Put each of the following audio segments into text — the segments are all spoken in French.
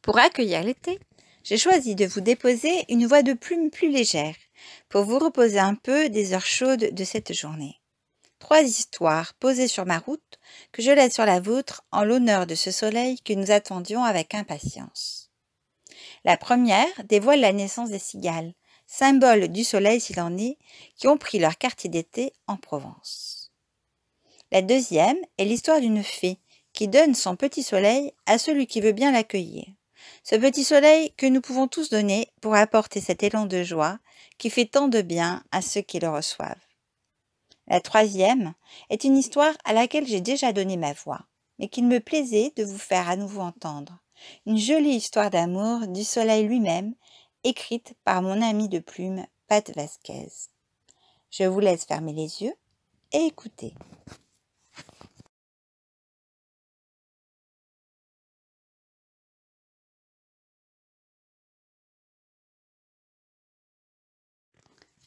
Pour accueillir l'été, j'ai choisi de vous déposer une voix de plume plus légère, pour vous reposer un peu des heures chaudes de cette journée. 3 histoires posées sur ma route que je laisse sur la vôtre en l'honneur de ce soleil que nous attendions avec impatience. La première dévoile la naissance des cigales, symbole du soleil s'il en est, qui ont pris leur quartier d'été en Provence. La deuxième est l'histoire d'une fée qui donne son petit soleil à celui qui veut bien l'accueillir. Ce petit soleil que nous pouvons tous donner pour apporter cet élan de joie qui fait tant de bien à ceux qui le reçoivent. La troisième est une histoire à laquelle j'ai déjà donné ma voix, mais qu'il me plaisait de vous faire à nouveau entendre. Une jolie histoire d'amour du soleil lui-même, écrite par mon ami de plume, Pat Vasquez. Je vous laisse fermer les yeux et écouter.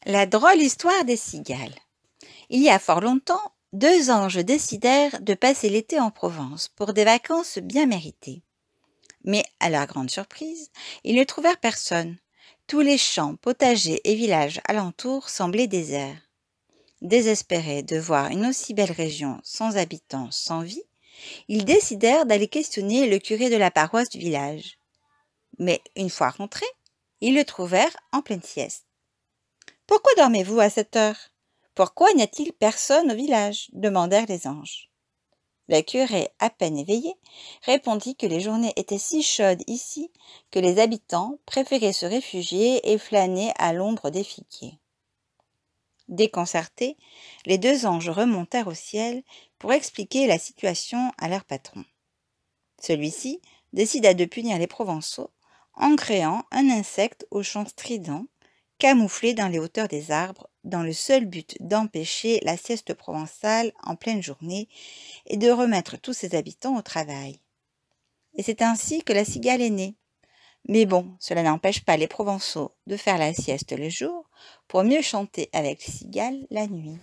La drôle histoire des cigales. Il y a fort longtemps, 2 anges décidèrent de passer l'été en Provence pour des vacances bien méritées. Mais, à leur grande surprise, ils ne trouvèrent personne. Tous les champs, potagers et villages alentours semblaient déserts. Désespérés de voir une aussi belle région sans habitants, sans vie, ils décidèrent d'aller questionner le curé de la paroisse du village. Mais, une fois rentrés, ils le trouvèrent en pleine sieste. « Pourquoi dormez-vous à cette heure ? Pourquoi n'y a-t-il personne au village ?» demandèrent les anges. Le curé, à peine éveillé, répondit que les journées étaient si chaudes ici que les habitants préféraient se réfugier et flâner à l'ombre des figuiers. Déconcertés, les 2 anges remontèrent au ciel pour expliquer la situation à leur patron. Celui-ci décida de punir les Provençaux en créant un insecte au chant strident, camouflé dans les hauteurs des arbres, dans le seul but d'empêcher la sieste provençale en pleine journée et de remettre tous ses habitants au travail. Et c'est ainsi que la cigale est née. Mais bon, cela n'empêche pas les Provençaux de faire la sieste le jour pour mieux chanter avec les cigales la nuit.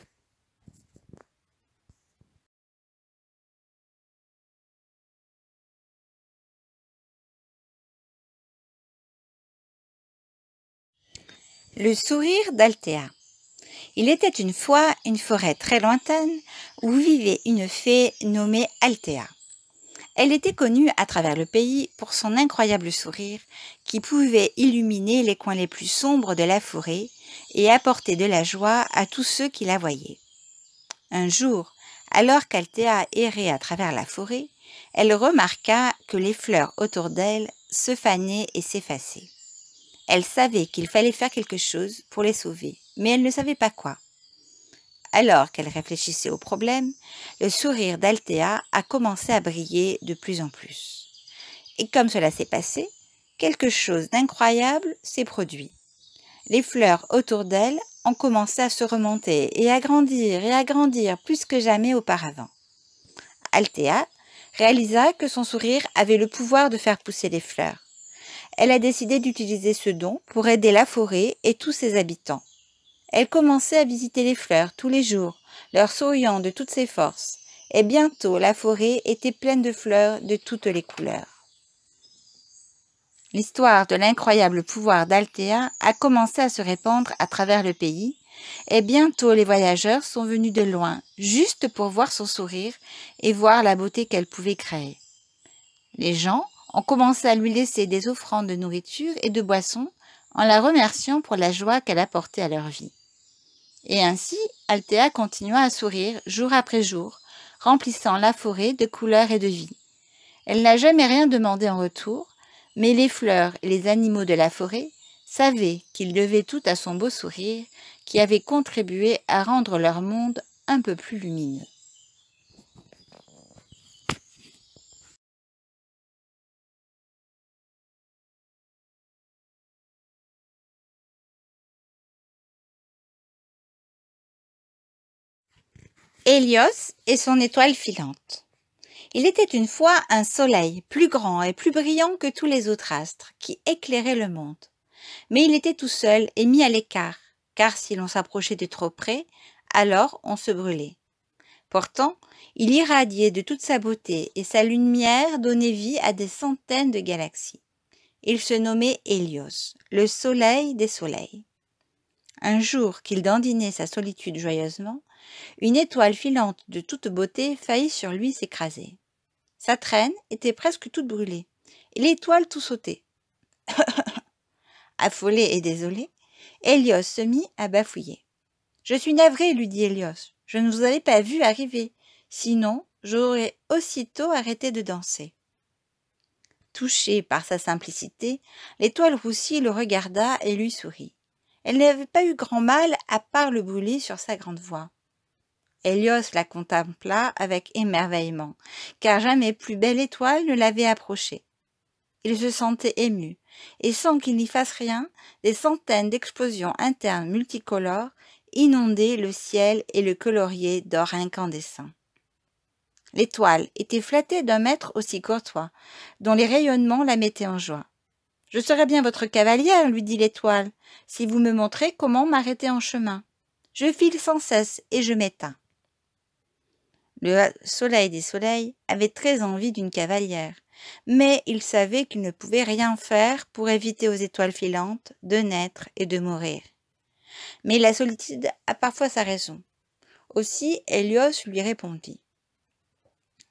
Le sourire d'Altea. Il était une fois une forêt très lointaine où vivait une fée nommée Altea. Elle était connue à travers le pays pour son incroyable sourire qui pouvait illuminer les coins les plus sombres de la forêt et apporter de la joie à tous ceux qui la voyaient. Un jour, alors qu'Altea errait à travers la forêt, elle remarqua que les fleurs autour d'elle se fanaient et s'effaçaient. Elle savait qu'il fallait faire quelque chose pour les sauver, mais elle ne savait pas quoi. Alors qu'elle réfléchissait au problème, le sourire d'Altea a commencé à briller de plus en plus. Et comme cela s'est passé, quelque chose d'incroyable s'est produit. Les fleurs autour d'elle ont commencé à se remonter et à grandir plus que jamais auparavant. Altea réalisa que son sourire avait le pouvoir de faire pousser les fleurs. Elle a décidé d'utiliser ce don pour aider la forêt et tous ses habitants. Elle commençait à visiter les fleurs tous les jours, leur souriant de toutes ses forces, et bientôt la forêt était pleine de fleurs de toutes les couleurs. L'histoire de l'incroyable pouvoir d'Altea a commencé à se répandre à travers le pays, et bientôt les voyageurs sont venus de loin, juste pour voir son sourire et voir la beauté qu'elle pouvait créer. Les gens ont commencé à lui laisser des offrandes de nourriture et de boissons en la remerciant pour la joie qu'elle apportait à leur vie. Et ainsi, Altea continua à sourire jour après jour, remplissant la forêt de couleurs et de vie. Elle n'a jamais rien demandé en retour, mais les fleurs et les animaux de la forêt savaient qu'ils devaient tout à son beau sourire qui avait contribué à rendre leur monde un peu plus lumineux. Hélios et son étoile filante. Il était une fois un soleil plus grand et plus brillant que tous les autres astres qui éclairait le monde. Mais il était tout seul et mis à l'écart, car si l'on s'approchait de trop près, alors on se brûlait. Pourtant, il irradiait de toute sa beauté et sa lumière donnait vie à des centaines de galaxies. Il se nommait Hélios, le soleil des soleils. Un jour qu'il dandinait sa solitude joyeusement, une étoile filante de toute beauté faillit sur lui s'écraser. Sa traîne était presque toute brûlée, et l'étoile tout sautait. Affolé et désolé, Hélios se mit à bafouiller. « Je suis navré, lui dit Hélios, je ne vous avais pas vu arriver, sinon j'aurais aussitôt arrêté de danser. » Touchée par sa simplicité, l'étoile roussie le regarda et lui sourit. Elle n'avait pas eu grand mal à part le brûler sur sa grande voix. Hélios la contempla avec émerveillement, car jamais plus belle étoile ne l'avait approchée. Il se sentait ému, et sans qu'il n'y fasse rien, des centaines d'explosions internes multicolores inondaient le ciel et le coloriaient d'or incandescent. L'étoile était flattée d'un maître aussi courtois, dont les rayonnements la mettaient en joie. « Je serai bien votre cavalière, lui dit l'étoile, si vous me montrez comment m'arrêter en chemin. Je file sans cesse et je m'éteins. » Le soleil des soleils avait très envie d'une cavalière, mais il savait qu'il ne pouvait rien faire pour éviter aux étoiles filantes de naître et de mourir. Mais la solitude a parfois sa raison. Aussi Hélios lui répondit.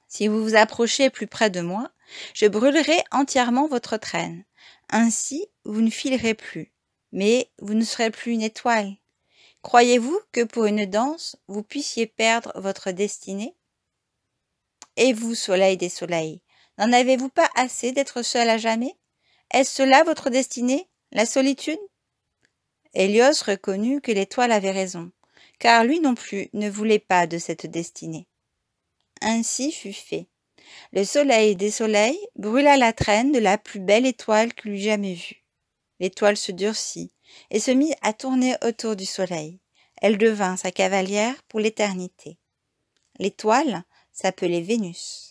« Si vous vous approchez plus près de moi, je brûlerai entièrement votre traîne. Ainsi, vous ne filerez plus, mais vous ne serez plus une étoile. Croyez-vous que pour une danse, vous puissiez perdre votre destinée? Et vous, soleil des soleils, n'en avez-vous pas assez d'être seul à jamais? Est-ce cela votre destinée, la solitude ?» Hélios reconnut que l'étoile avait raison, car lui non plus ne voulait pas de cette destinée. Ainsi fut fait. Le soleil des soleils brûla la traîne de la plus belle étoile qu'il eût jamais vue. L'étoile se durcit et se mit à tourner autour du soleil. Elle devint sa cavalière pour l'éternité. L'étoile s'appelait Vénus.